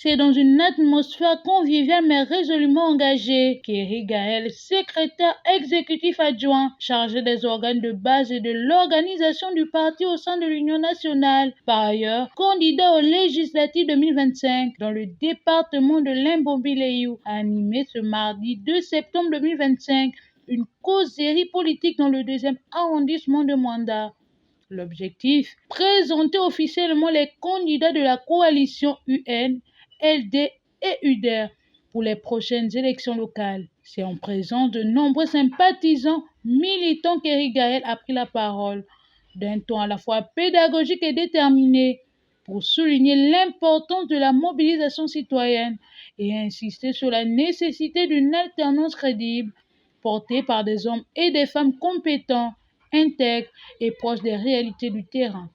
C'est dans une atmosphère conviviale mais résolument engagée qu'Éric Gaël, secrétaire exécutif adjoint chargé des organes de base et de l'organisation du parti au sein de l'Union nationale, par ailleurs candidat aux législatives 2025 dans le département de l'Imbombile-Ayou, a animé ce mardi 2 septembre 2025 une causerie politique dans le 2e arrondissement de Mwanda. L'objectif, présenter officiellement les candidats de la coalition UN, LD et UDER pour les prochaines élections locales. C'est en présence de nombreux sympathisants militants qu'Éric Gaël a pris la parole, d'un ton à la fois pédagogique et déterminé, pour souligner l'importance de la mobilisation citoyenne et insister sur la nécessité d'une alternance crédible, portée par des hommes et des femmes compétents, intègre et proche des réalités du terrain.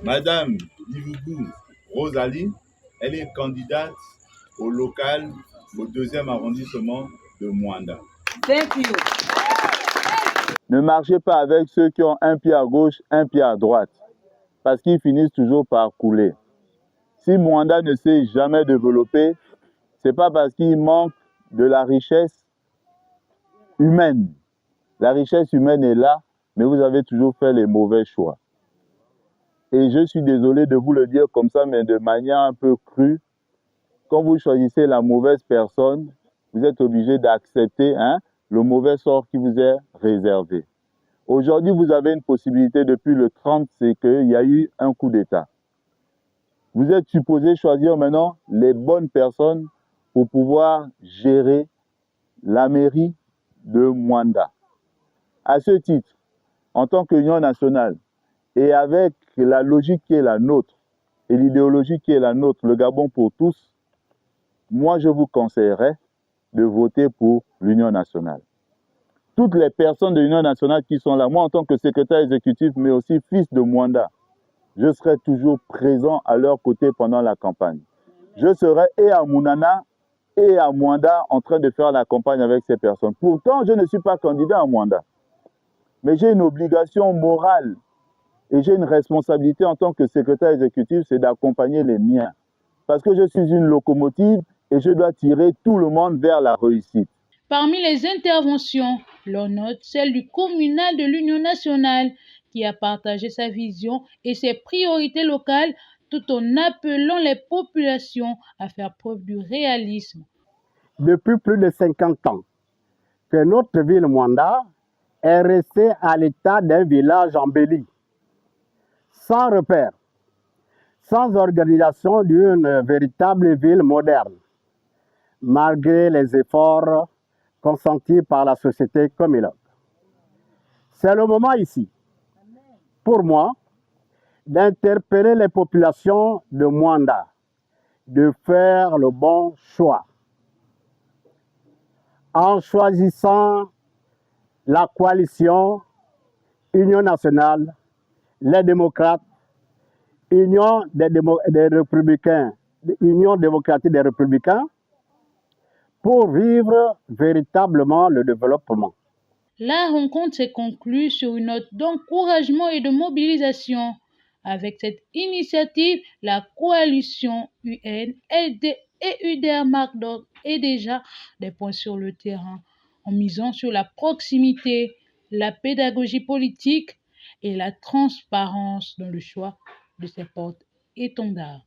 Madame Divougou Rosalie, elle est candidate au local au 2e arrondissement de Mwanda. Thank you. Ne marchez pas avec ceux qui ont un pied à gauche, un pied à droite, parce qu'ils finissent toujours par couler. Si Mwanda ne s'est jamais développé, ce n'est pas parce qu'il manque de la richesse humaine. La richesse humaine est là, mais vous avez toujours fait les mauvais choix. Et je suis désolé de vous le dire comme ça, mais de manière un peu crue, quand vous choisissez la mauvaise personne, vous êtes obligé d'accepter le mauvais sort qui vous est réservé. Aujourd'hui, vous avez une possibilité depuis le 30, c'est qu'il y a eu un coup d'État. Vous êtes supposé choisir maintenant les bonnes personnes pour pouvoir gérer la mairie de Mwanda. À ce titre, en tant qu'Union nationale, et avec la logique qui est la nôtre, et l'idéologie qui est la nôtre, le Gabon pour tous, moi je vous conseillerais de voter pour l'Union nationale. Toutes les personnes de l'Union nationale qui sont là, moi en tant que secrétaire exécutif, mais aussi fils de Mwanda, je serai toujours présent à leur côté pendant la campagne. Je serai et à Mounana et à Mwanda en train de faire la campagne avec ces personnes. Pourtant, je ne suis pas candidat à Mwanda. Mais j'ai une obligation morale et j'ai une responsabilité en tant que secrétaire exécutif, c'est d'accompagner les miens. Parce que je suis une locomotive et je dois tirer tout le monde vers la réussite. Parmi les interventions, l'on note celle du communal de l'Union nationale qui a partagé sa vision et ses priorités locales tout en appelant les populations à faire preuve du réalisme. Depuis plus de 50 ans que notre ville Mwanda est restée à l'état d'un village embelli, sans repère, sans organisation d'une véritable ville moderne, malgré les efforts consentis par la société communale. C'est le moment ici, pour moi, d'interpeller les populations de Mwanda, de faire le bon choix. En choisissant la coalition Union nationale, les démocrates, Union des républicains, Union démocratique des républicains, pour vivre véritablement le développement. La rencontre s'est conclue sur une note d'encouragement et de mobilisation. Avec cette initiative, la coalition UN, LD et UDER marque d'ordre et déjà des points sur le terrain, en misant sur la proximité, la pédagogie politique et la transparence dans le choix de ses porte-étendards.